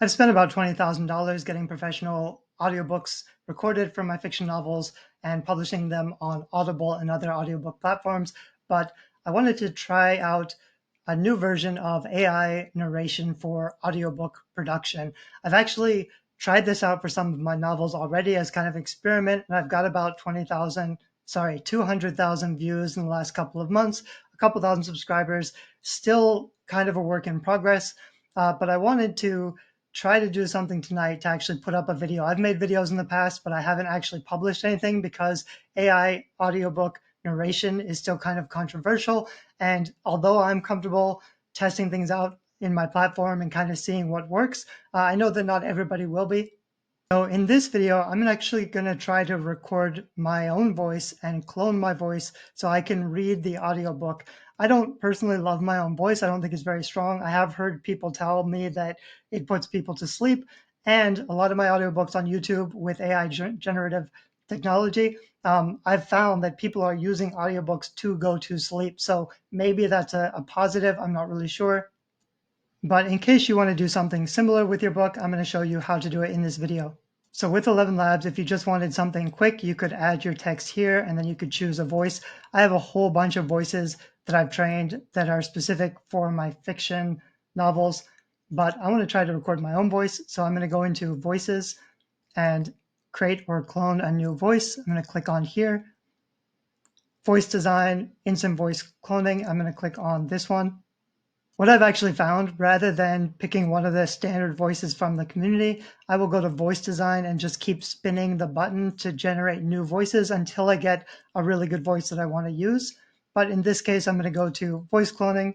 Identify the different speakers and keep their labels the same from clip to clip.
Speaker 1: I've spent about $20,000 getting professional audiobooks recorded from my fiction novels and publishing them on Audible and other audiobook platforms. But I wanted to try out a new version of AI narration for audiobook production. I've actually tried this out for some of my novels already as kind of experiment, and I've got about 200,000 views in the last couple of months, a couple thousand subscribers, still kind of a work in progress. But I wanted to try to do something tonight to actually put up a video. I've made videos in the past, but I haven't actually published anything because AI audiobook narration is still kind of controversial. And although I'm comfortable testing things out in my platform and kind of seeing what works, I know that not everybody will be. So in this video, I'm actually going to try to record my own voice and clone my voice so I can read the audiobook. I don't personally love my own voice. I don't think it's very strong. I have heard people tell me that it puts people to sleep. And a lot of my audiobooks on YouTube with AI generative technology, I've found that people are using audiobooks to go to sleep. So maybe that's a positive. I'm not really sure. But in case you want to do something similar with your book, I'm going to show you how to do it in this video. So with ElevenLabs, if you just wanted something quick, you could add your text here and then you could choose a voice. I have a whole bunch of voices that I've trained that are specific for my fiction novels, but I want to try to record my own voice. So I'm going to go into voices and create or clone a new voice. I'm going to click on here. Voice design, instant voice cloning. I'm going to click on this one. What I've actually found, rather than picking one of the standard voices from the community, I will go to voice design and just keep spinning the button to generate new voices until I get a really good voice that I want to use. But in this case, I'm going to go to voice cloning.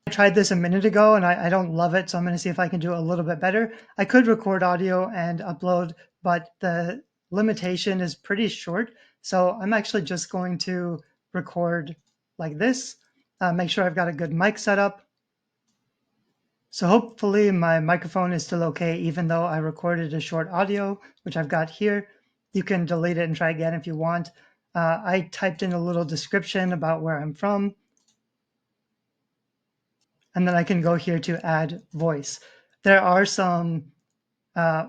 Speaker 1: I tried this a minute ago and I don't love it, so I'm going to see if I can do it a little bit better. I could record audio and upload, but the limitation is pretty short. So I'm actually just going to record like this, make sure I've got a good mic setup. So hopefully my microphone is still okay, even though I recorded a short audio, which I've got here. You can delete it and try again if you want. I typed in a little description about where I'm from. And then I can go here to add voice. There are some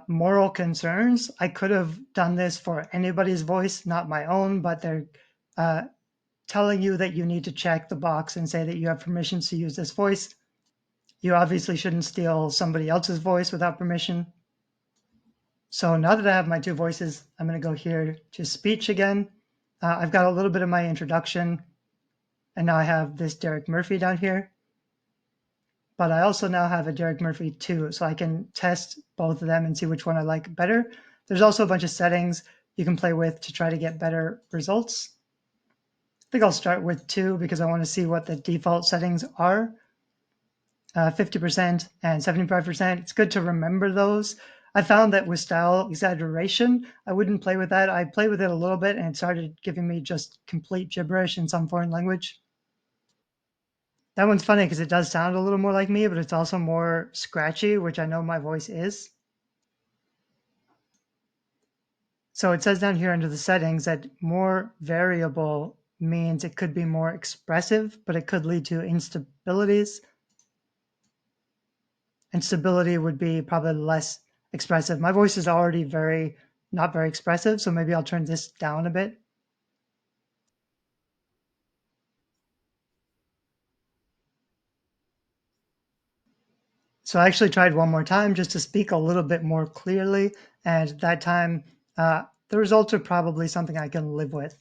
Speaker 1: moral concerns. I could have done this for anybody's voice, not my own, but they're telling you that you need to check the box and say that you have permission to use this voice. You obviously shouldn't steal somebody else's voice without permission. So now that I have my two voices, I'm going to go here to speech again. I've got a little bit of my introduction, and now I have this Derek Murphy down here. But I also now have a Derek Murphy 2, so I can test both of them and see which one I like better. There's also a bunch of settings you can play with to try to get better results. I think I'll start with 2 because I want to see what the default settings are. 50% and 75%. It's good to remember those. I found that with style exaggeration, I wouldn't play with that. I played with it a little bit and it started giving me just complete gibberish in some foreign language. That one's funny because it does sound a little more like me, but it's also more scratchy, which I know my voice is. So it says down here under the settings that more variable means it could be more expressive, but it could lead to instabilities. And stability would be probably less expressive. My voice is already not very expressive, so maybe I'll turn this down a bit. So I actually tried one more time just to speak a little bit more clearly, and that time the results are probably something I can live with.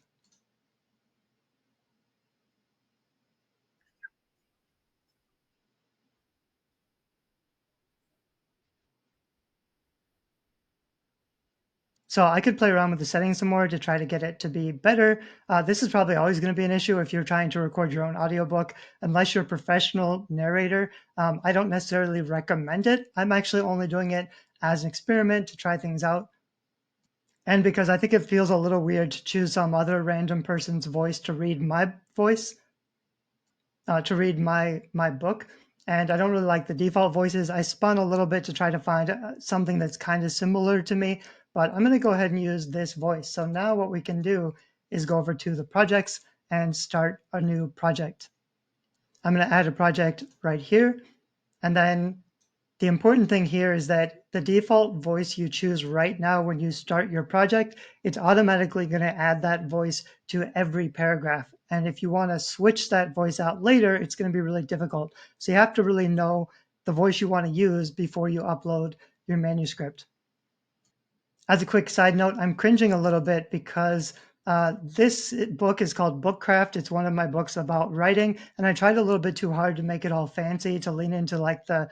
Speaker 1: So I could play around with the settings some more to try to get it to be better. This is probably always going to be an issue if you're trying to record your own audiobook, unless you're a professional narrator. I don't necessarily recommend it. I'm actually only doing it as an experiment to try things out. And because I think it feels a little weird to choose some other random person's voice to read my voice, to read my book. And I don't really like the default voices. I spun a little bit to try to find something that's kind of similar to me, but I'm going to go ahead and use this voice. So now what we can do is go over to the projects and start a new project. I'm going to add a project right here. And then The important thing here is that the default voice you choose right now when you start your project, it's automatically going to add that voice to every paragraph. And if you want to switch that voice out later, it's going to be really difficult. So you have to really know the voice you want to use before you upload your manuscript. As a quick side note, I'm cringing a little bit because this book is called Bookcraft. It's one of my books about writing, and I tried a little bit too hard to make it all fancy, to lean into like the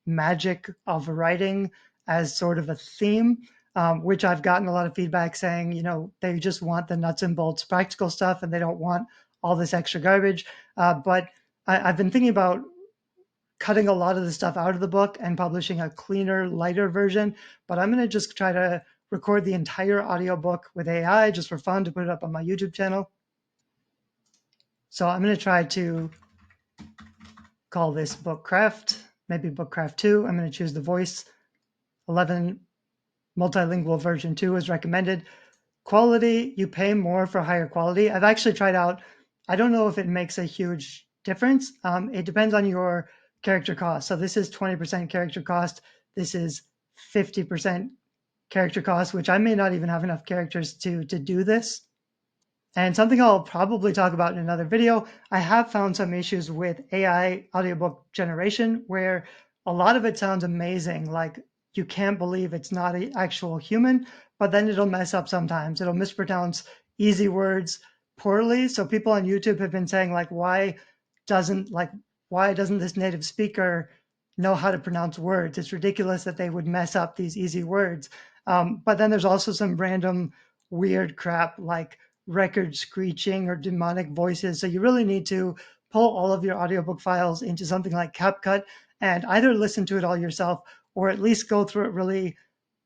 Speaker 1: magic of writing as sort of a theme, which I've gotten a lot of feedback saying, they just want the nuts and bolts practical stuff and they don't want all this extra garbage. But I've been thinking about cutting a lot of the stuff out of the book and publishing a cleaner, lighter version. But I'm going to just try to record the entire audiobook with AI just for fun to put it up on my YouTube channel. So I'm going to try to call this Bookcraft, maybe Bookcraft 2. I'm going to choose the voice. 11 multilingual version 2 is recommended. Quality, you pay more for higher quality. I've actually tried out, I don't know if it makes a huge difference. It depends on your character cost. So this is 20% character cost. This is 50% character cost, which I may not even have enough characters to do this. And something I'll probably talk about in another video, I have found some issues with AI audiobook generation where a lot of it sounds amazing, like you can't believe it's not an actual human, but then it'll mess up sometimes. It'll mispronounce easy words poorly. So people on YouTube have been saying like, why doesn't this native speaker know how to pronounce words? It's ridiculous that they would mess up these easy words. But then there's also some random weird crap like record screeching or demonic voices. So you really need to pull all of your audiobook files into something like CapCut and either listen to it all yourself or at least go through it really.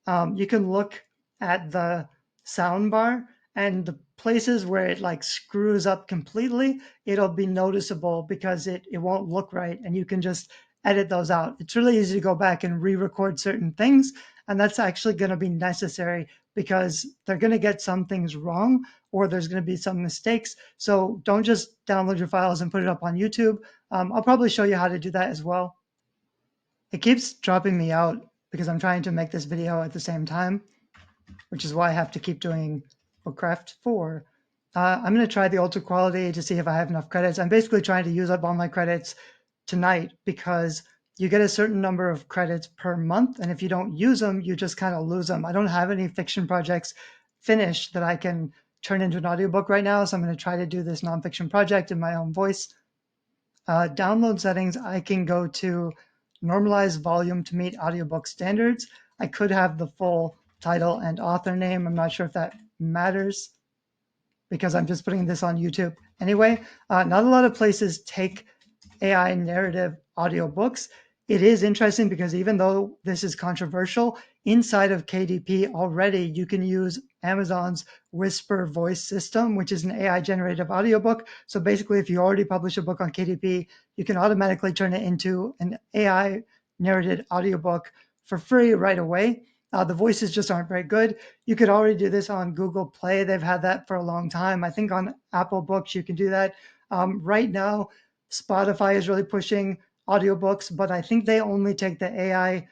Speaker 1: You can look at the sound bar and the places where it like screws up completely, it'll be noticeable because it won't look right and you can just edit those out. It's really easy to go back and re-record certain things, and that's actually going to be necessary because they're going to get some things wrong or there's going to be some mistakes. So don't just download your files and put it up on YouTube. I'll probably show you how to do that as well. It keeps dropping me out because I'm trying to make this video at the same time, which is why I have to keep doing Bookcraft 4. I'm going to try the ultra quality to see if I have enough credits. I'm basically trying to use up all my credits tonight because you get a certain number of credits per month, and if you don't use them, you just kind of lose them. I don't have any fiction projects finished that I can turn into an audiobook right now, so I'm going to try to do this nonfiction project in my own voice. Download settings, I can go to normalize volume to meet audiobook standards. I could have the full title and author name. I'm not sure if that matters because I'm just putting this on YouTube. Anyway, not a lot of places take AI narrative audiobooks. It is interesting because even though this is controversial, inside of KDP already you can use Amazon's Whisper voice system, which is an AI generative audiobook. So basically, if you already publish a book on KDP, you can automatically turn it into an AI narrated audiobook for free right away. The voices just aren't very good. You could already do this on Google Play. They've had that for a long time. I think on Apple Books, you can do that. Right now, Spotify is really pushing audiobooks, but I think they only take the AI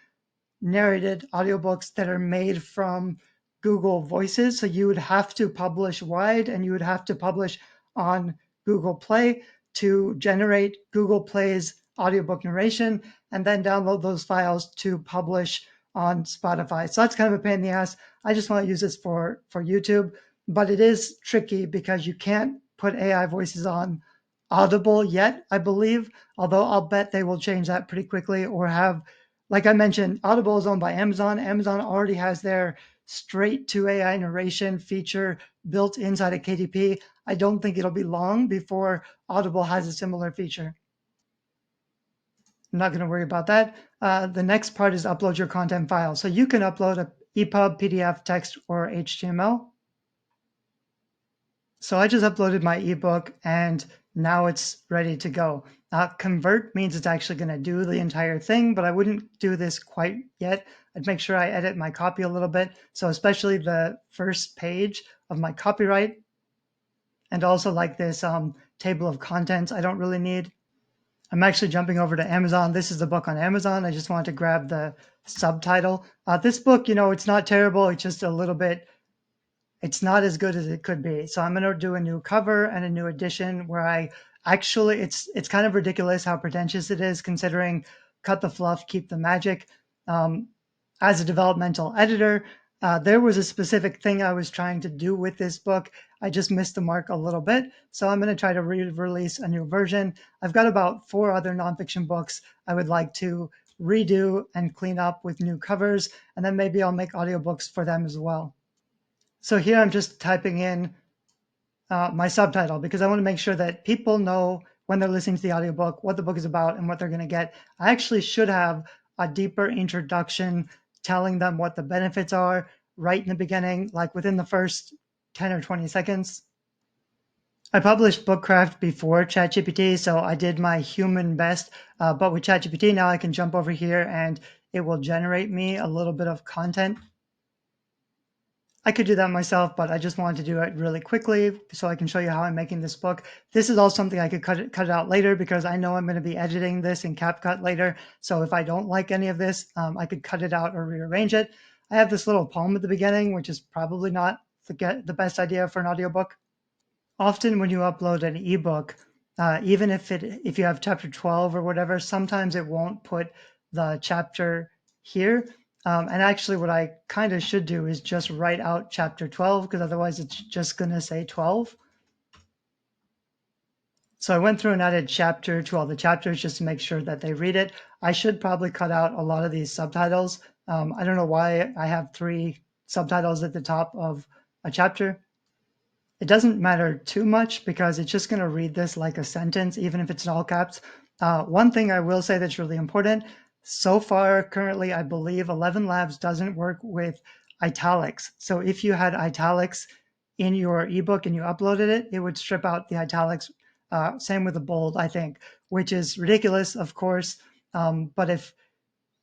Speaker 1: narrated audiobooks that are made from Google Voices. So you would have to publish wide and you would have to publish on Google Play to generate Google Play's audiobook narration and then download those files to publish on Spotify. So that's kind of a pain in the ass. I just want to use this for YouTube, but it is tricky because you can't put AI voices on Audible yet, I believe, although I'll bet they will change that pretty quickly or have, like I mentioned, Audible is owned by Amazon. Amazon already has their straight to AI narration feature built inside of KDP. I don't think it'll be long before Audible has a similar feature. I'm not going to worry about that. The next part is upload your content file. So you can upload a EPUB, PDF, text, or HTML. So I just uploaded my ebook and now it's ready to go. Convert means it's actually going to do the entire thing, but I wouldn't do this quite yet. I'd make sure I edit my copy a little bit. So especially the first page of my copyright and also like this table of contents I don't really need. I'm actually jumping over to Amazon. This is the book on Amazon. I just wanted to grab the subtitle. This book, it's not terrible. It's just a little bit, it's not as good as it could be. So I'm going to do a new cover and a new edition where I actually, it's kind of ridiculous how pretentious it is considering cut the fluff, keep the magic. As a developmental editor, there was a specific thing I was trying to do with this book. I just missed the mark a little bit. So I'm going to try to release a new version. I've got about 4 other nonfiction books I would like to redo and clean up with new covers, and then maybe I'll make audiobooks for them as well. So here I'm just typing in my subtitle because I want to make sure that people know when they're listening to the audiobook what the book is about and what they're going to get. I actually should have a deeper introduction telling them what the benefits are right in the beginning, like within the first 10 or 20 seconds. I published Bookcraft before ChatGPT, so I did my human best. But with ChatGPT now I can jump over here and it will generate me a little bit of content. I could do that myself, but I just wanted to do it really quickly so I can show you how I'm making this book. This is also something I could cut it out later because I know I'm going to be editing this in CapCut later. So if I don't like any of this, I could cut it out or rearrange it. I have this little poem at the beginning, which is probably not the best idea for an audiobook. Often when you upload an ebook, even if you have chapter 12 or whatever, sometimes it won't put the chapter here. And actually what I kind of should do is just write out chapter 12 because otherwise it's just going to say 12. So I went through and added chapter to all the chapters just to make sure that they read it. I should probably cut out a lot of these subtitles. I don't know why I have 3 subtitles at the top of a chapter. It doesn't matter too much because it's just going to read this like a sentence, even if it's in all caps. One thing I will say that's really important, so far, currently, I believe ElevenLabs doesn't work with italics. So if you had italics in your ebook and you uploaded it, it would strip out the italics. Same with the bold, I think, which is ridiculous, of course. But if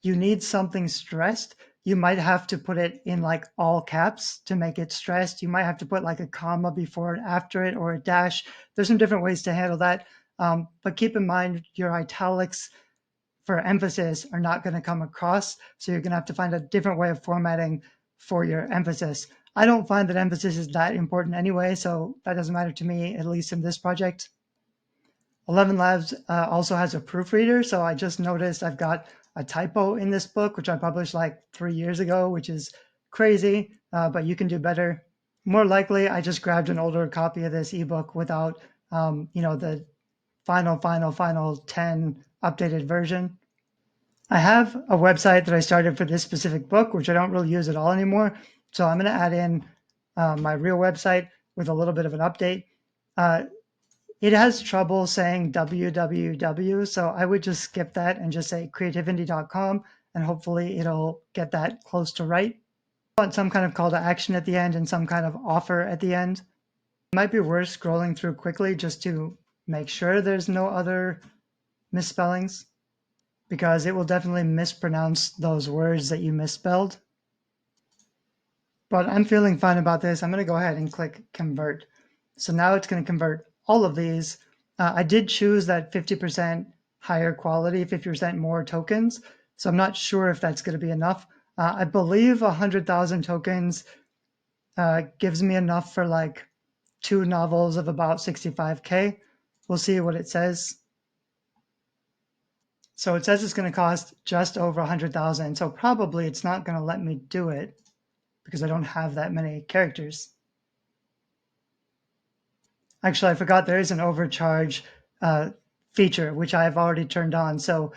Speaker 1: you need something stressed, you might have to put it in like all caps to make it stressed. You might have to put like a comma before and after it or a dash. There's some different ways to handle that. But keep in mind your italics for emphasis are not going to come across. So you're going to have to find a different way of formatting for your emphasis. I don't find that emphasis is that important anyway, so that doesn't matter to me, at least in this project. ElevenLabs also has a proofreader, so I just noticed I've got a typo in this book, which I published like 3 years ago, which is crazy, but you can do better. More likely, I just grabbed an older copy of this ebook without, the final 10 updated version. I have a website that I started for this specific book, which I don't really use at all anymore. So I'm going to add in my real website with a little bit of an update. It has trouble saying www, so I would just skip that and just say creativindie.com, and hopefully it'll get that close to right. I want some kind of call to action at the end and some kind of offer at the end. It might be worth scrolling through quickly just to make sure there's no other misspellings, because it will definitely mispronounce those words that you misspelled. But I'm feeling fine about this. I'm going to go ahead and click convert. So now it's going to convert all of these. I did choose that 50% higher quality, 50% more tokens. So I'm not sure if that's going to be enough. I believe 100,000 tokens gives me enough for like 2 novels of about 65K. We'll see what it says. So it says it's going to cost just over 100,000. So probably it's not going to let me do it because I don't have that many characters. Actually, I forgot there is an overcharge feature, which I've already turned on. So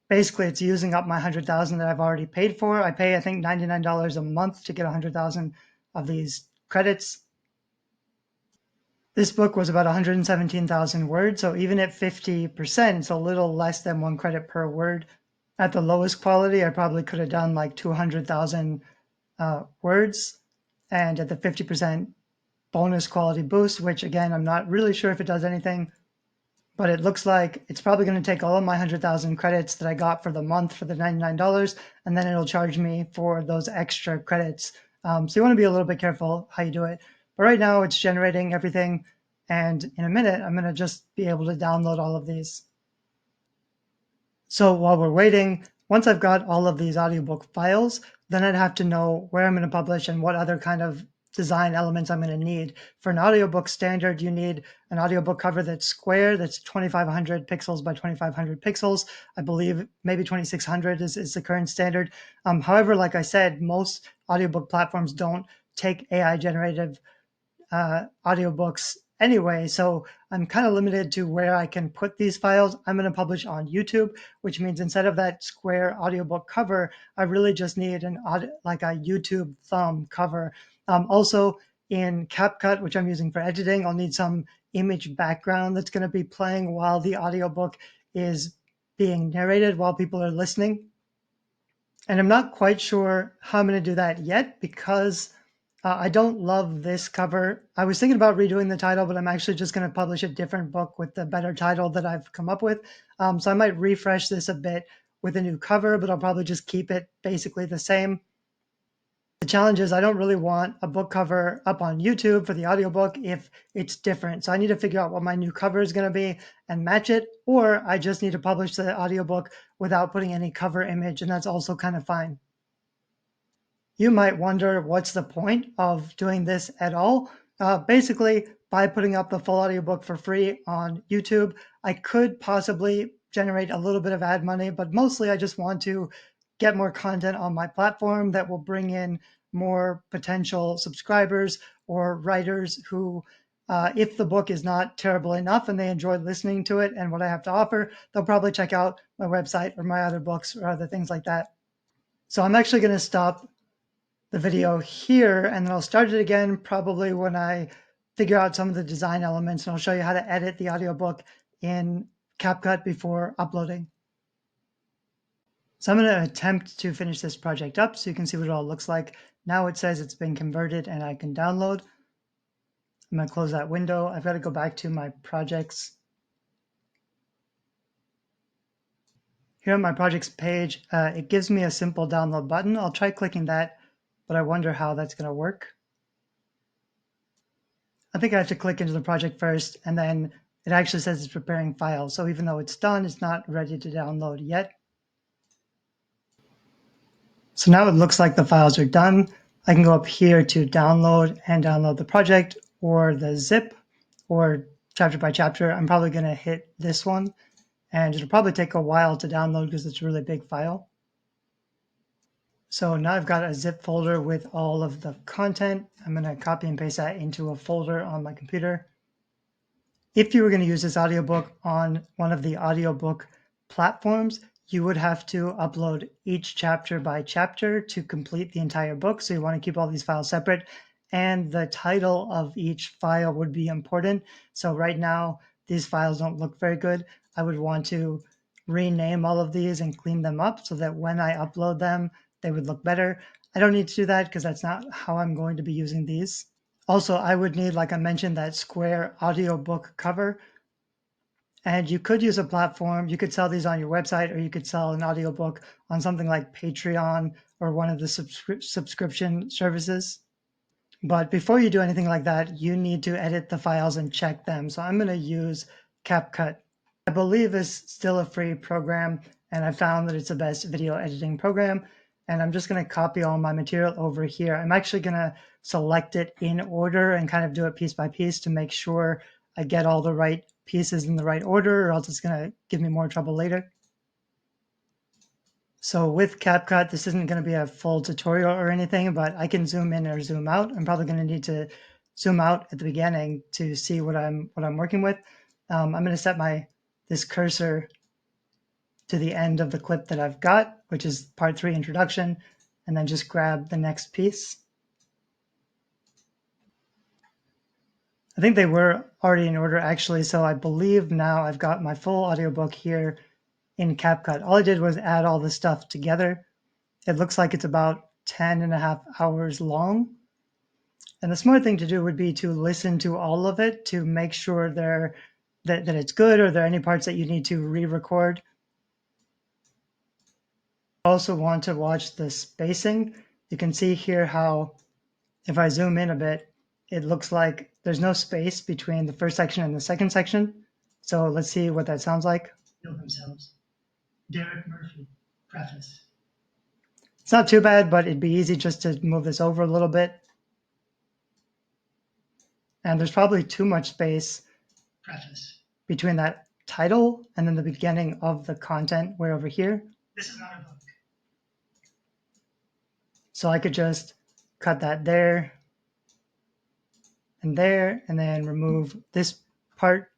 Speaker 1: basically, it's using up my 100,000 that I've already paid for. I pay, I think, $99 a month to get 100,000 of these credits. This book was about 117,000 words. So even at 50%, it's a little less than 1 credit per word. At the lowest quality, I probably could have done like 200,000 words. And at the 50% bonus quality boost, which again, I'm not really sure if it does anything, but it looks like it's probably going to take all of my 100,000 credits that I got for the month for the $99, and then it'll charge me for those extra credits. So you want to be a little bit careful how you do it. But right now it's generating everything. And in a minute, I'm going to just be able to download all of these. So while we're waiting, once I've got all of these audiobook files, then I'd have to know where I'm going to publish and what other kind of design elements I'm going to need. For an audiobook standard, you need an audiobook cover that's square, that's 2500 pixels by 2500 pixels. I believe maybe 2600 is the current standard. However, like I said, most audiobook platforms don't take AI generative audiobooks anyway. So I'm kind of limited to where I can put these files. I'm going to publish on YouTube, which means instead of that square audiobook cover, I really just need like a YouTube thumb cover. Also in CapCut, which I'm using for editing, I'll need some image background that's going to be playing while the audiobook is being narrated while people are listening. And I'm not quite sure how I'm going to do that yet because I don't love this cover. I was thinking about redoing the title, but I'm actually just going to publish a different book with the better title that I've come up with. So I might refresh this a bit with a new cover, but I'll probably just keep it basically the same. The challenge is I don't really want a book cover up on YouTube for the audiobook if it's different. So I need to figure out what my new cover is going to be and match it, or I just need to publish the audiobook without putting any cover image, and that's also kind of fine. You might wonder what's the point of doing this at all. Basically, by putting up the full audiobook for free on YouTube, I could possibly generate a little bit of ad money, but mostly I just want to get more content on my platform that will bring in more potential subscribers or writers who, if the book is not terrible enough and they enjoy listening to it and what I have to offer, they'll probably check out my website or my other books or other things like that. So I'm actually going to stop the video here and then I'll start it again probably when I figure out some of the design elements, and I'll show you how to edit the audiobook in CapCut before uploading. So I'm going to attempt to finish this project up so you can see what it all looks like. Now it says it's been converted and I can download. I'm going to close that window. I've got to go back to my projects. Here on my projects page, it gives me a simple download button. I'll try clicking that, but I wonder how that's going to work. I think I have to click into the project first, and then it actually says it's preparing files. So even though it's done, it's not ready to download yet. So now it looks like the files are done. I can go up here to download and download the project or the zip or chapter by chapter. I'm probably going to hit this one, and it'll probably take a while to download because it's a really big file. So now I've got a zip folder with all of the content. I'm going to copy and paste that into a folder on my computer. If you were going to use this audiobook on one of the audiobook platforms, you would have to upload each chapter by chapter to complete the entire book. So you want to keep all these files separate. And the title of each file would be important. So right now, these files don't look very good. I would want to rename all of these and clean them up so that when I upload them, they would look better. I don't need to do that because that's not how I'm going to be using these. Also, I would need, like I mentioned, that square audiobook cover. And you could use a platform. You could sell these on your website, or you could sell an audiobook on something like Patreon or one of the subscription services. But before you do anything like that, you need to edit the files and check them. So I'm going to use CapCut. I believe is still a free program, and I found that it's the best video editing program. And I'm just going to copy all my material over here. I'm actually going to select it in order and kind of do it piece by piece to make sure I get all the right pieces in the right order, or else it's going to give me more trouble later. So with CapCut, this isn't going to be a full tutorial or anything, but I can zoom in or zoom out. I'm probably going to need to zoom out at the beginning to see what I'm working with. I'm going to set this cursor to the end of the clip that I've got, which is part 3 introduction, and then just grab the next piece. I think they were already in order actually, so I believe now I've got my full audiobook here in CapCut. All I did was add all this stuff together. It looks like it's about 10.5 hours long. And the smart thing to do would be to listen to all of it to make sure that it's good, or there are any parts that you need to re-record. Also want to watch the spacing. You can see here how if I zoom in a bit, it looks like there's no space between the first section and the second section. So let's see what that sounds like. Themselves. Derek Murphy, preface. It's not too bad, but it'd be easy just to move this over a little bit. And there's probably too much space preface between that title and then the beginning of the content way over here. This is not a book. So I could just cut that there, and then remove this part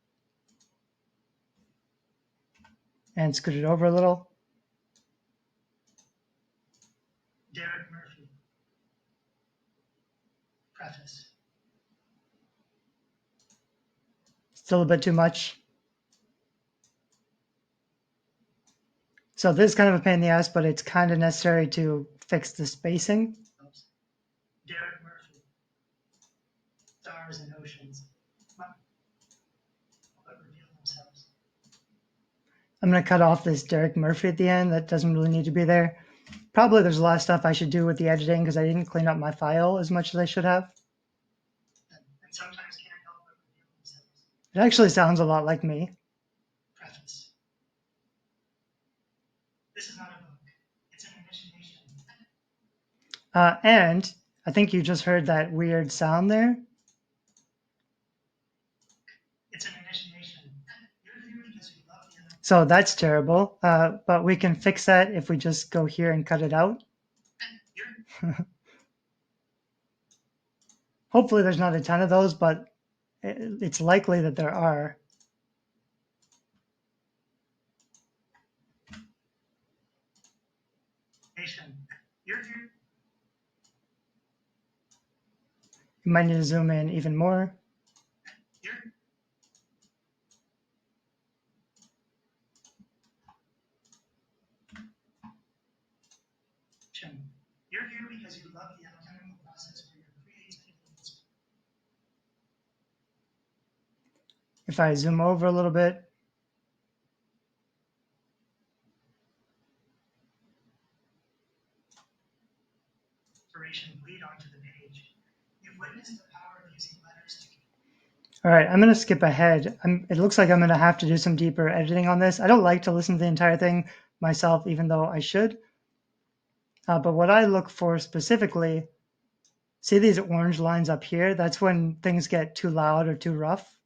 Speaker 1: and scoot it over a little. Derek Murphy, preface. Still a bit too much. So this is kind of a pain in the ass, but it's kind of necessary to fix the spacing. Derek Murphy, stars and oceans. I'm going to cut off this Derek Murphy at the end. That doesn't really need to be there. Probably there's a lot of stuff I should do with the editing because I didn't clean up my file as much as I should have. And sometimes can't help but reveal themselves. It actually sounds a lot like me. Preface. This is not a book. It's an initiation. And I think you just heard that weird sound there. It's an initiation. You're here because you love the other. So that's terrible, but we can fix that if we just go here and cut it out. Hopefully there's not a ton of those, but it's likely that there are. You might need to zoom in even more. You're here because you love the alchemical process where your creativity. If I zoom over a little bit, bleed onto the page. You've witnessed the power of using letters to. All right, I'm going to skip ahead. It looks like I'm going to have to do some deeper editing on this. I don't like to listen to the entire thing myself, even though I should. But what I look for specifically, see these orange lines up here? That's when things get too loud or too rough.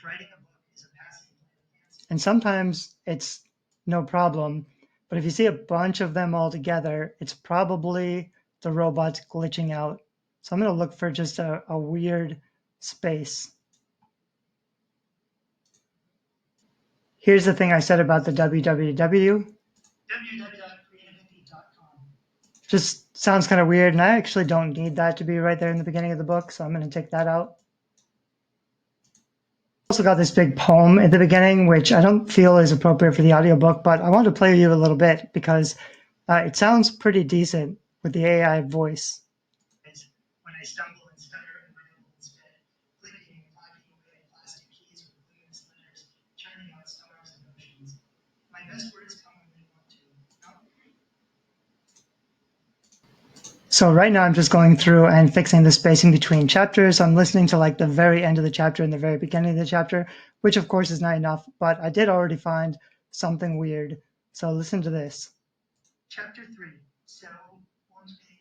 Speaker 1: Writing a book is a passive plan. And sometimes it's no problem. But if you see a bunch of them all together, it's probably the robot's glitching out. So I'm going to look for just a weird space. Here's the thing I said about the www. Just sounds kind of weird, and I actually don't need that to be right there in the beginning of the book, so I'm going to take that out. Also got this big poem at the beginning, which I don't feel is appropriate for the audiobook, but I wanted to play with you a little bit because it sounds pretty decent with the AI voice. When I stumble and stutter and my elbows bed, clicking and clacking away at plastic keys with luminous letters, churning out stars and oceans. My best words come when they want to. So right now I'm just going through and fixing the spacing between chapters. I'm listening to like the very end of the chapter and the very beginning of the chapter, which of course is not enough, but I did already find something weird. So listen to this. Chapter 3, Cell 1B.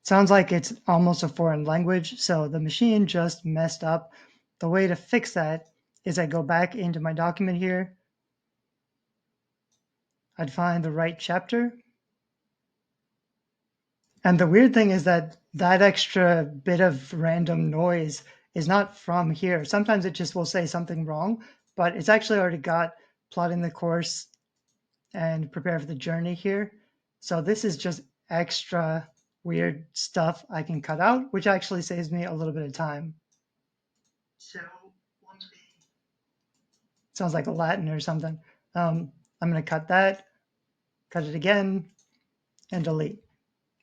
Speaker 1: Sounds like it's almost a foreign language, so the machine just messed up. The way to fix that is I go back into my document here. I'd find the right chapter. And the weird thing is that that extra bit of random noise is not from here. Sometimes it just will say something wrong, but it's actually already got plotting the course and prepare for the journey here. So this is just extra weird stuff I can cut out, which actually saves me a little bit of time. So sounds like Latin or something. I'm going to cut that, cut it again, and delete.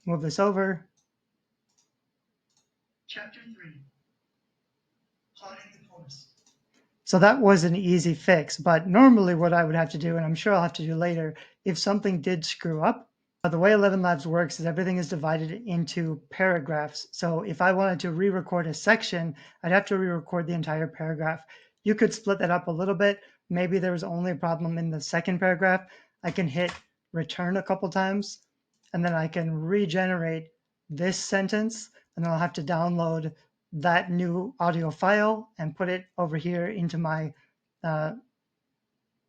Speaker 1: Move this over. Chapter 3, plotting the course. So that was an easy fix, but normally what I would have to do, and I'm sure I'll have to do later, if something did screw up, the way ElevenLabs works is everything is divided into paragraphs. So if I wanted to re-record a section, I'd have to re-record the entire paragraph. You could split that up a little bit, maybe there was only a problem in the second paragraph, I can hit return a couple times, and then I can regenerate this sentence, and then I'll have to download that new audio file and put it over here into my uh,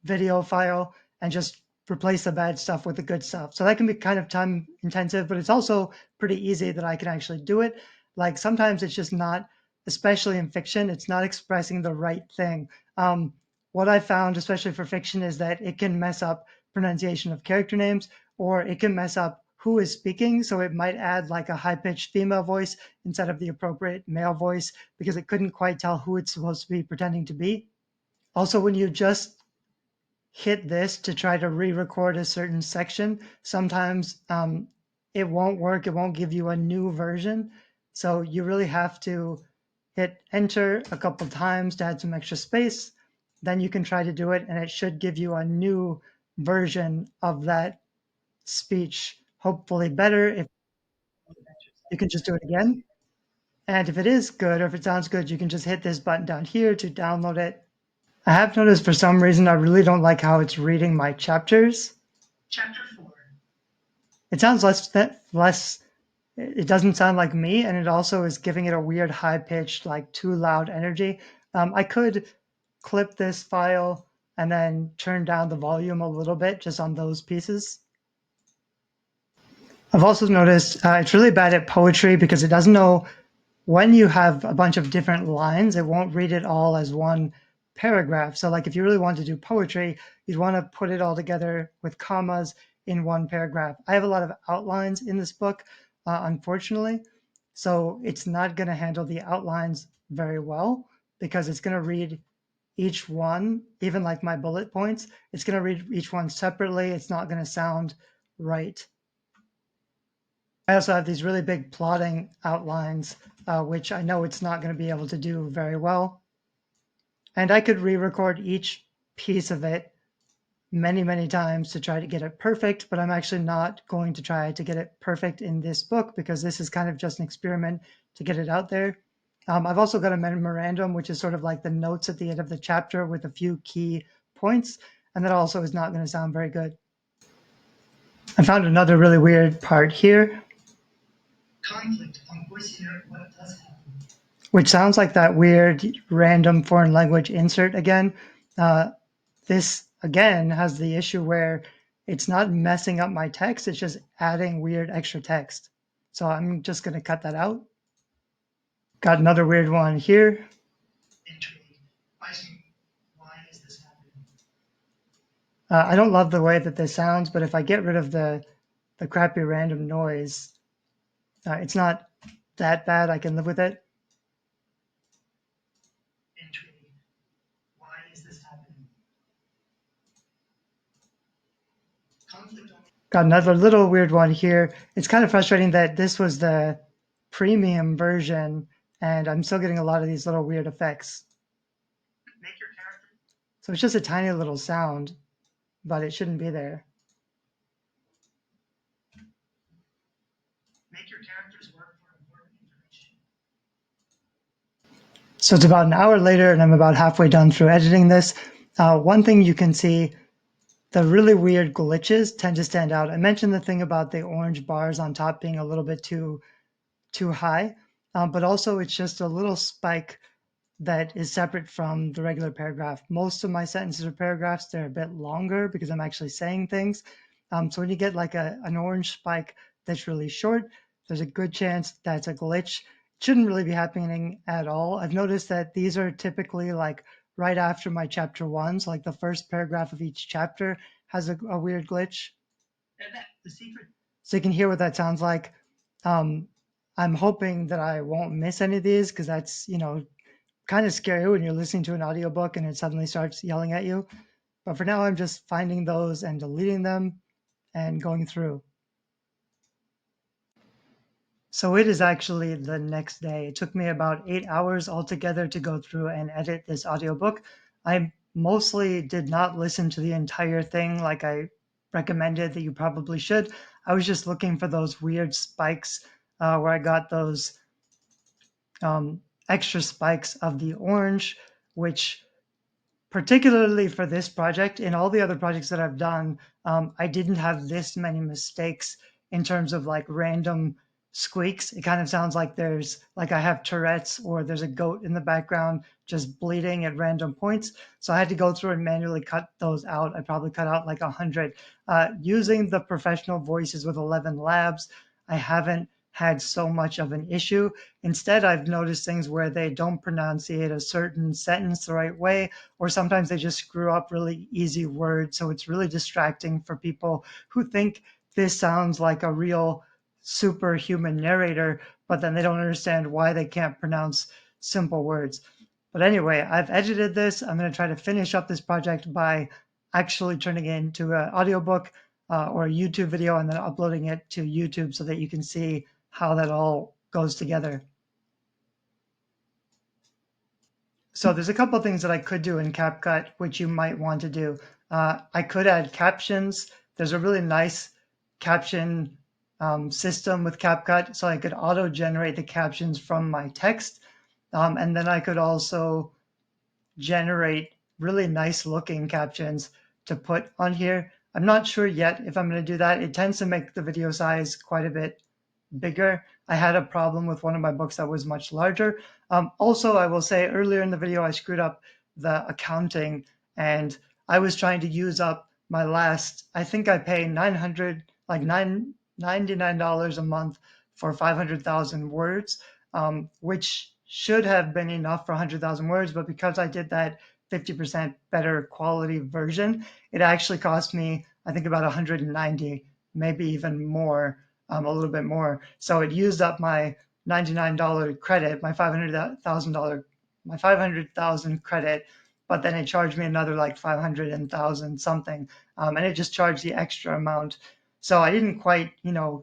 Speaker 1: video file and just replace the bad stuff with the good stuff. So that can be kind of time intensive, but it's also pretty easy that I can actually do it. Like sometimes it's just not, especially in fiction, it's not expressing the right thing. What I found, especially for fiction, is that it can mess up pronunciation of character names, or it can mess up who is speaking. So it might add like a high pitched female voice instead of the appropriate male voice because it couldn't quite tell who it's supposed to be pretending to be. Also, when you just hit this to try to re-record a certain section, sometimes it won't work. It won't give you a new version. So you really have to hit enter a couple times to add some extra space. Then you can try to do it, and it should give you a new version of that speech, hopefully better. If you can just do it again. And if it is good, or if it sounds good, you can just hit this button down here to download it. I have noticed for some reason I really don't like how it's reading my chapters. Chapter 4. It sounds less. It doesn't sound like me, and it also is giving it a weird high pitched, like too loud energy. I could clip this file and then turn down the volume a little bit just on those pieces. I've also noticed it's really bad at poetry because it doesn't know when you have a bunch of different lines, it won't read it all as one paragraph. So like if you really want to do poetry, you'd want to put it all together with commas in one paragraph. I have a lot of outlines in this book, unfortunately. So it's not going to handle the outlines very well because it's going to read each one, even like my bullet points, it's going to read each one separately. It's not going to sound right. I also have these really big plotting outlines, which I know it's not going to be able to do very well. And I could re-record each piece of it many, many times to try to get it perfect, but I'm actually not going to try to get it perfect in this book because this is kind of just an experiment to get it out there. I've also got a memorandum, which is sort of like the notes at the end of the chapter with a few key points, and that also is not going to sound very good. I found another really weird part here. Conflict on voicing out what does happen. Which sounds like that weird random foreign language insert again. This again has the issue where it's not messing up my text, it's just adding weird extra text. So I'm just going to cut that out. Got another weird one here. Why is this happening? I don't love the way that this sounds, but if I get rid of the crappy random noise, it's not that bad. I can live with it. Why is this happening? Got another little weird one here. It's kind of frustrating that this was the premium version, and I'm still getting a lot of these little weird effects. So it's just a tiny little sound, but it shouldn't be there. Make your characters work for important information. So it's about an hour later, and I'm about halfway done through editing this. One thing you can see, the really weird glitches tend to stand out. I mentioned the thing about the orange bars on top being a little bit too high, but also it's just a little spike that is separate from the regular paragraph. Most of my sentences or paragraphs, they're a bit longer because I'm actually saying things. So when you get like an orange spike that's really short, there's a good chance that's a glitch. It shouldn't really be happening at all. I've noticed that these are typically like right after my chapter one. So like the first paragraph of each chapter has a weird glitch. The secret. So you can hear what that sounds like. I'm hoping that I won't miss any of these because that's, kind of scary when you're listening to an audiobook and it suddenly starts yelling at you. But for now, I'm just finding those and deleting them and going through. So it is actually the next day. It took me about 8 hours altogether to go through and edit this audiobook. I mostly did not listen to the entire thing like I recommended that you probably should. I was just looking for those weird spikes where I got those extra spikes of the orange, which particularly for this project. In all the other projects that I've done, I didn't have this many mistakes in terms of like random squeaks. It kind of sounds like there's like I have Tourette's or there's a goat in the background just bleeding at random points. So I had to go through and manually cut those out. I probably cut out like 100. Using the professional voices with ElevenLabs, I haven't had so much of an issue. Instead, I've noticed things where they don't pronunciate a certain sentence the right way, or sometimes they just screw up really easy words. So it's really distracting for people who think this sounds like a real superhuman narrator, but then they don't understand why they can't pronounce simple words. But anyway, I've edited this. I'm going to try to finish up this project by actually turning it into an audiobook or a YouTube video and then uploading it to YouTube so that you can see how that all goes together. So there's a couple of things that I could do in CapCut, which you might want to do. I could add captions. There's a really nice caption system with CapCut, so I could auto-generate the captions from my text. And then I could also generate really nice looking captions to put on here. I'm not sure yet if I'm going to do that. It tends to make the video size quite a bit bigger. I had a problem with one of my books that was much larger. Also, I will say earlier in the video, I screwed up the accounting and I was trying to use up my last, I think I pay $99 a month for 500,000 words, which should have been enough for 100,000 words. But because I did that 50% better quality version, it actually cost me, I think, about 190, maybe even more, a little bit more. So it used up my $99 credit, my $500,000 credit, but then it charged me another like 500,000 something, and it just charged the extra amount. So I didn't quite,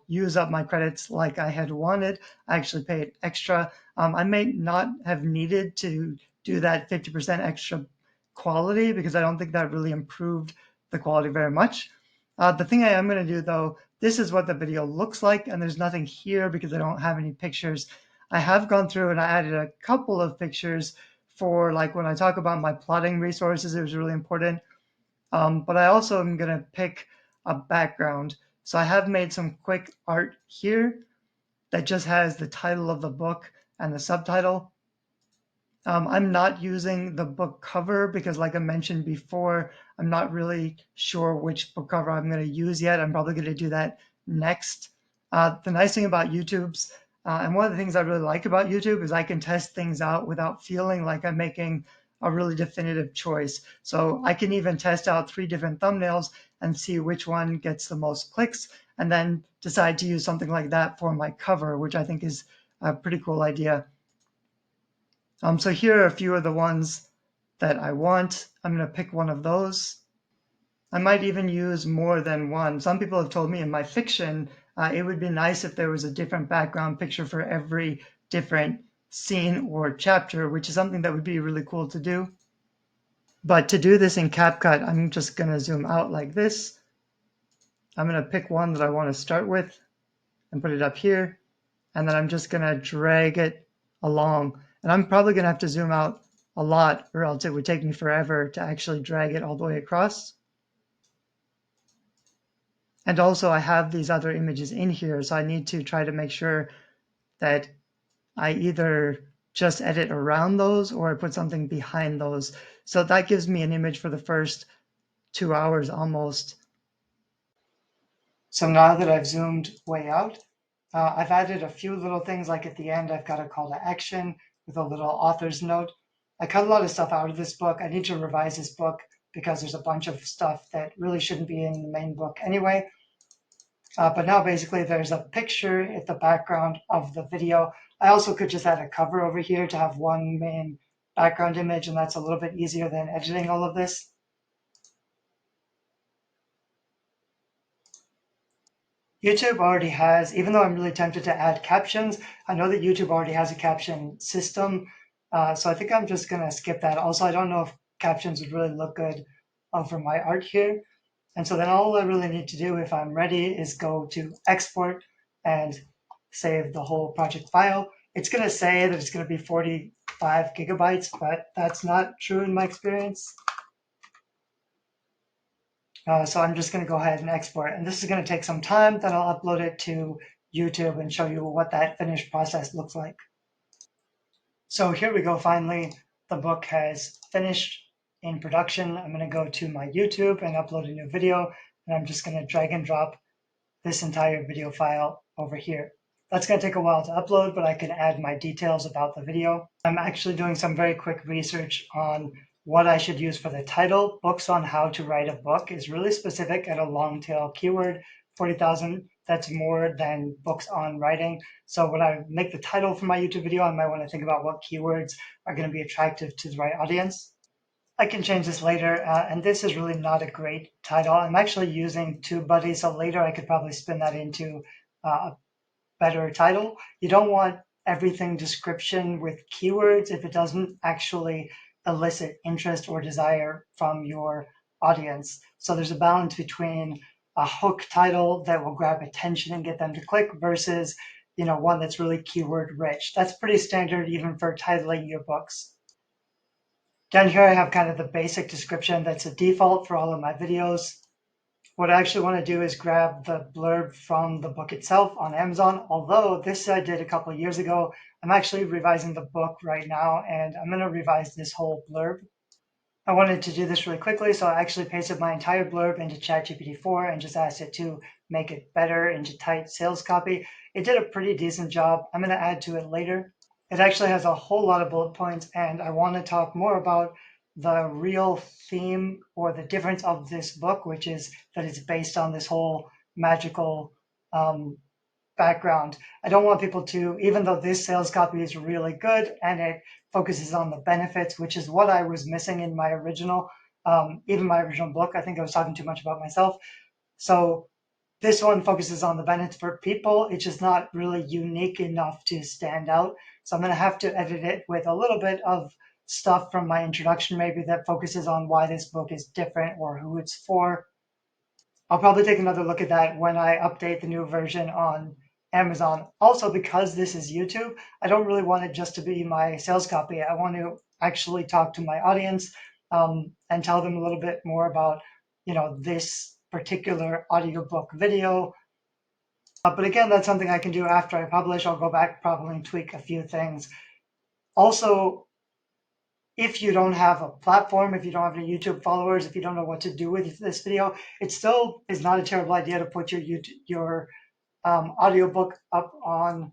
Speaker 1: use up my credits like I had wanted. I actually paid extra. I may not have needed to do that 50% extra quality because I don't think that really improved the quality very much. The thing I am going to do though, this is what the video looks like, and there's nothing here because I don't have any pictures. I have gone through and I added a couple of pictures for like when I talk about my plotting resources, it was really important. But I also am going to pick a background. So I have made some quick art here that just has the title of the book and the subtitle. I'm not using the book cover because, like I mentioned before, I'm not really sure which book cover I'm going to use yet. I'm probably going to do that next. The nice thing about YouTube's, and one of the things I really like about YouTube is I can test things out without feeling like I'm making a really definitive choice. So I can even test out 3 different thumbnails and see which one gets the most clicks, and then decide to use something like that for my cover, which I think is a pretty cool idea. So here are a few of the ones that I want. I'm going to pick one of those. I might even use more than one. Some people have told me in my fiction, it would be nice if there was a different background picture for every different scene or chapter, which is something that would be really cool to do. But to do this in CapCut, I'm just going to zoom out like this. I'm going to pick one that I want to start with and put it up here. And then I'm just going to drag it along. And I'm probably going to have to zoom out a lot or else it would take me forever to actually drag it all the way across. And also I have these other images in here, so I need to try to make sure that I either just edit around those or I put something behind those. So that gives me an image for the first 2 hours almost. So now that I've zoomed way out, I've added a few little things, like at the end, I've got a call to action with a little author's note. I cut a lot of stuff out of this book. I need to revise this book because there's a bunch of stuff that really shouldn't be in the main book anyway. But now basically there's a picture at the background of the video. I also could just add a cover over here to have one main background image, and that's a little bit easier than editing all of this. YouTube already has, even though I'm really tempted to add captions, I know that YouTube already has a caption system. So I think I'm just going to skip that. Also, I don't know if captions would really look good for my art here. And so then all I really need to do if I'm ready is go to export and save the whole project file. It's going to say that it's going to be 45 gigabytes, but that's not true in my experience. So I'm just going to go ahead and export. And this is going to take some time. Then I'll upload it to YouTube and show you what that finished process looks like. So here we go. Finally, the book has finished in production. I'm going to go to my YouTube and upload a new video. And I'm just going to drag and drop this entire video file over here. That's going to take a while to upload, but I can add my details about the video. I'm actually doing some very quick research on what I should use for the title. Books on how to write a book is really specific at a long tail keyword, 40,000. That's more than books on writing. So when I make the title for my YouTube video, I might want to think about what keywords are going to be attractive to the right audience. I can change this later, and this is really not a great title. I'm actually using TubeBuddy, so later I could probably spin that into a better title. You don't want everything description with keywords if it doesn't actually elicit interest or desire from your audience. So there's a balance between a hook title that will grab attention and get them to click versus one that's really keyword rich. That's pretty standard even for titling your books. Down here I have kind of the basic description that's a default for all of my videos. What I actually want to do is grab the blurb from the book itself on Amazon. Although this I did a couple of years ago, I'm actually revising the book right now and I'm going to revise this whole blurb. I wanted to do this really quickly, so I actually pasted my entire blurb into ChatGPT 4 and just asked it to make it better into tight sales copy. It did a pretty decent job. I'm going to add to it later. It actually has a whole lot of bullet points, and I want to talk more about the real theme or the difference of this book, which is that it's based on this whole magical background. I don't want people to, even though this sales copy is really good and it focuses on the benefits, which is what I was missing in my original, even my original book. I think I was talking too much about myself. So this one focuses on the benefits for people. It's just not really unique enough to stand out. So I'm going to have to edit it with a little bit of stuff from my introduction, maybe that focuses on why this book is different or who it's for. I'll probably take another look at that when I update the new version on Amazon. Also, because this is YouTube, I don't really want it just to be my sales copy. I want to actually talk to my audience and tell them a little bit more about, this particular audiobook video. But again, that's something I can do after I publish. I'll go back probably and tweak a few things. Also, if you don't have a platform, if you don't have any YouTube followers, if you don't know what to do with this video, it still is not a terrible idea to put your audiobook up on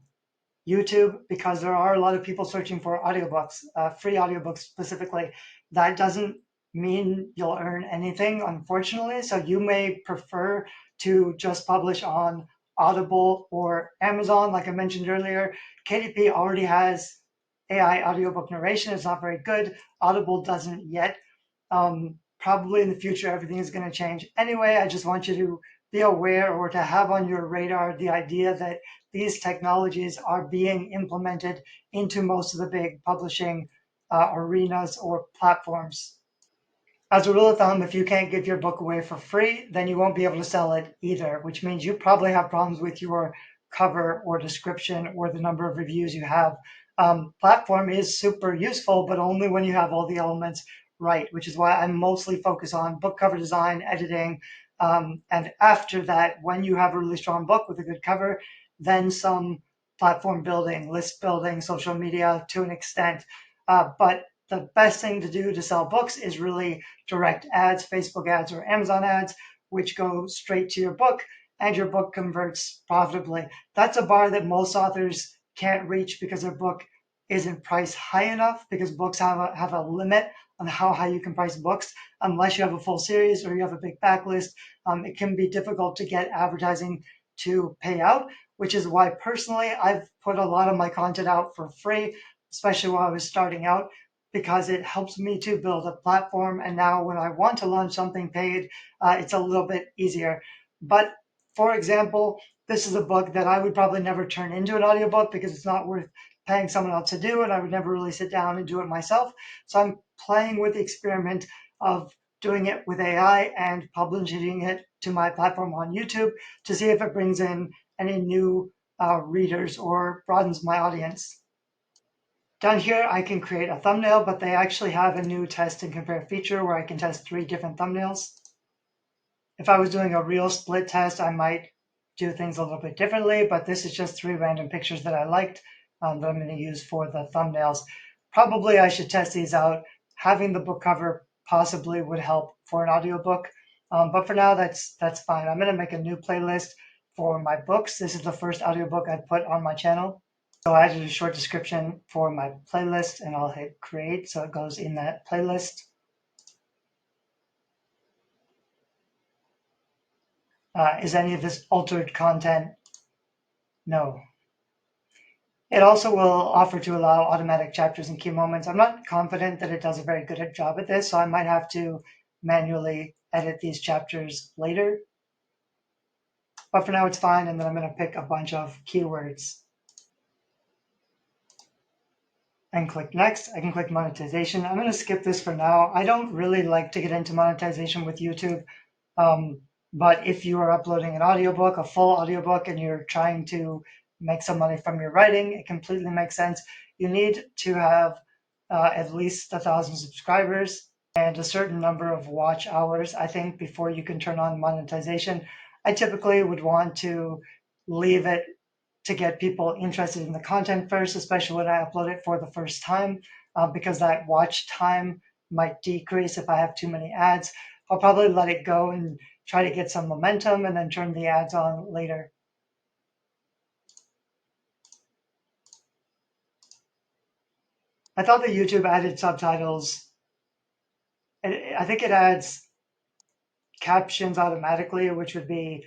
Speaker 1: YouTube, because there are a lot of people searching for audiobooks, free audiobooks specifically. That doesn't mean you'll earn anything, unfortunately. So you may prefer to just publish on Audible or Amazon. Like I mentioned earlier, KDP already has AI audiobook narration. It's not very good. Audible doesn't yet. Probably in the future, everything is going to change. Anyway, I just want you to be aware or to have on your radar the idea that these technologies are being implemented into most of the big publishing arenas or platforms. As a rule of thumb, if you can't give your book away for free, then you won't be able to sell it either, which means you probably have problems with your cover or description or the number of reviews you have. Platform is super useful, but only when you have all the elements right, which is why I mostly focus on book cover design, editing, and after that, when you have a really strong book with a good cover, then some platform building, list building, social media to an extent. But the best thing to do to sell books is really direct ads, Facebook ads, or Amazon ads, which go straight to your book, and your book converts profitably. That's a bar that most authors can't reach because their book isn't priced high enough, because books have a limit on how high you can price books. Unless you have a full series or you have a big backlist, it can be difficult to get advertising to pay out, which is why personally I've put a lot of my content out for free, especially while I was starting out, because it helps me to build a platform. And now when I want to launch something paid, it's a little bit easier. But for example, this is a book that I would probably never turn into an audiobook because it's not worth paying someone else to do, and I would never really sit down and do it myself. So I'm playing with the experiment of doing it with AI and publishing it to my platform on YouTube to see if it brings in any new readers or broadens my audience. Down here, I can create a thumbnail, but they actually have a new test and compare feature where I can test 3 different thumbnails. If I was doing a real split test, I might do things a little bit differently, but this is just 3 random pictures that I liked that I'm going to use for the thumbnails. Probably I should test these out. Having the book cover possibly would help for an audiobook, but for now that's fine. I'm going to make a new playlist for my books. This is the first audiobook I put on my channel. So I added a short description for my playlist and I'll hit create so it goes in that playlist. Is any of this altered content? No. It also will offer to allow automatic chapters and key moments. I'm not confident that it does a very good job at this, so I might have to manually edit these chapters later. But for now it's fine, and then I'm going to pick a bunch of keywords and click next. I can click monetization. I'm going to skip this for now. I don't really like to get into monetization with YouTube. But if you are uploading an audiobook, a full audiobook, and you're trying to make some money from your writing, it completely makes sense. You need to have at least 1,000 subscribers and a certain number of watch hours, I think, before you can turn on monetization. I typically would want to leave it to get people interested in the content first, especially when I upload it for the first time, because that watch time might decrease if I have too many ads. I'll probably let it go and try to get some momentum and then turn the ads on later. I thought that YouTube added subtitles. I think it adds captions automatically, which would be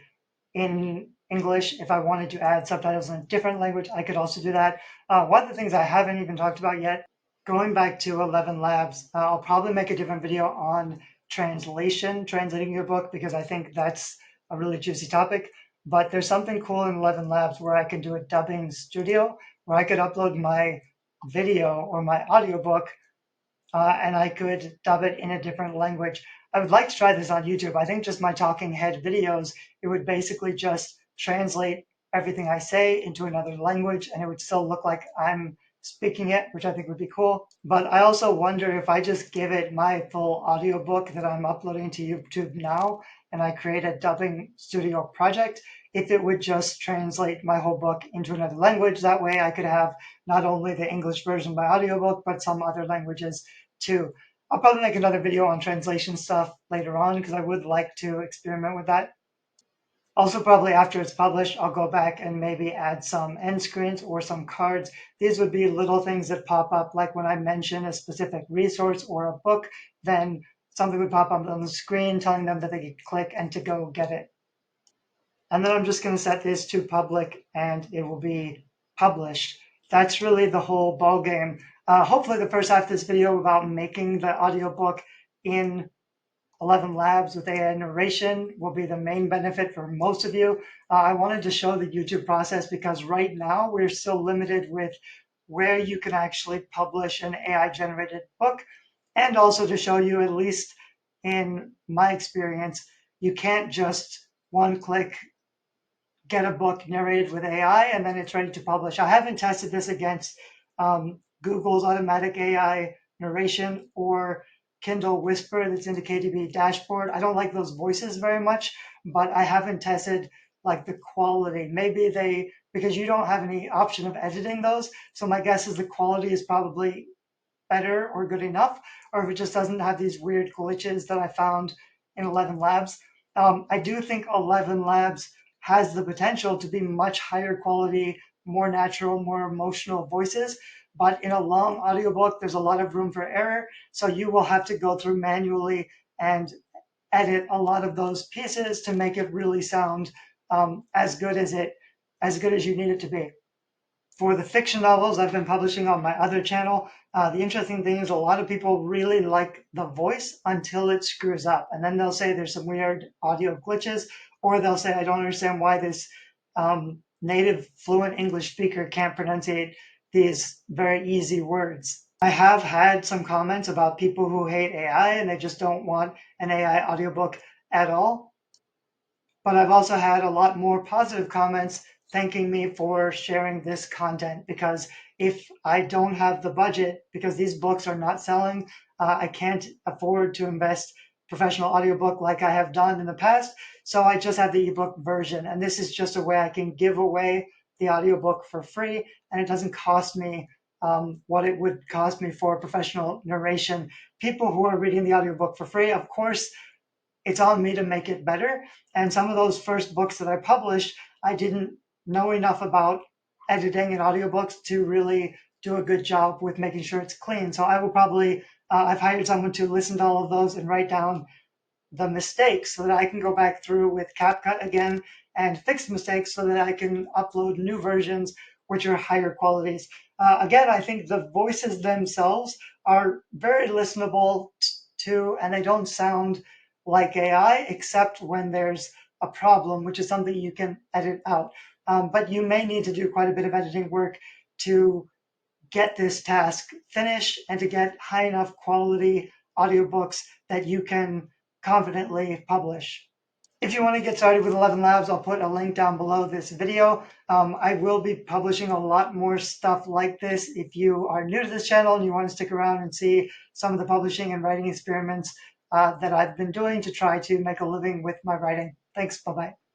Speaker 1: in English. If I wanted to add subtitles in a different language, I could also do that. One of the things I haven't even talked about yet, going back to ElevenLabs, I'll probably make a different video on translating your book, because I think that's a really juicy topic. But there's something cool in ElevenLabs where I can do a dubbing studio, where I could upload my video or my audiobook and I could dub it in a different language. I would like to try this on YouTube. I think just my talking head videos, it would basically just translate everything I say into another language and it would still look like I'm speaking it, which I think would be cool. But I also wonder if I just give it my full audiobook that I'm uploading to YouTube now and I create a dubbing studio project, if it would just translate my whole book into another language. That way I could have not only the English version by audiobook, but some other languages too. I'll probably make another video on translation stuff later on because I would like to experiment with that. Also, probably after it's published, I'll go back and maybe add some end screens or some cards. These would be little things that pop up, like when I mention a specific resource or a book, then something would pop up on the screen telling them that they could click and to go get it. And then I'm just going to set this to public and it will be published. That's really the whole ball game. Hopefully the first half of this video about making the audiobook in ElevenLabs with AI narration will be the main benefit for most of you. I wanted to show the YouTube process because right now we're still limited with where you can actually publish an AI generated book, and also to show you, at least in my experience, you can't just one click get a book narrated with AI and then it's ready to publish. I haven't tested this against Google's automatic AI narration or Kindle Whisper that's in the KDB dashboard. I don't like those voices very much, but I haven't tested like the quality. Maybe because you don't have any option of editing those. So my guess is the quality is probably better or good enough, or if it just doesn't have these weird glitches that I found in ElevenLabs. I do think ElevenLabs has the potential to be much higher quality, more natural, more emotional voices. But in a long audiobook, there's a lot of room for error. So you will have to go through manually and edit a lot of those pieces to make it really sound as good as you need it to be. For the fiction novels I've been publishing on my other channel, the interesting thing is a lot of people really like the voice until it screws up. And then they'll say there's some weird audio glitches, or they'll say, I don't understand why this native fluent English speaker can't pronunciate these very easy words. I have had some comments about people who hate AI and they just don't want an AI audiobook at all. But I've also had a lot more positive comments thanking me for sharing this content, because if I don't have the budget, because these books are not selling, I can't afford to invest professional audiobook like I have done in the past. So I just have the ebook version, and this is just a way I can give away the audiobook for free, and it doesn't cost me what it would cost me for professional narration. People who are reading the audiobook for free, of course, it's on me to make it better. And some of those first books that I published, I didn't know enough about editing and audiobooks to really do a good job with making sure it's clean. So I will probably, I've hired someone to listen to all of those and write down the mistakes so that I can go back through with CapCut again and fix the mistakes so that I can upload new versions which are higher qualities. Again, I think the voices themselves are very listenable to, and they don't sound like AI, except when there's a problem, which is something you can edit out. But you may need to do quite a bit of editing work to get this task finished and to get high enough quality audiobooks that you can confidently publish. If you want to get started with ElevenLabs, I'll put a link down below this video. I will be publishing a lot more stuff like this. If you are new to this channel and you want to stick around and see some of the publishing and writing experiments that I've been doing to try to make a living with my writing. Thanks, bye-bye.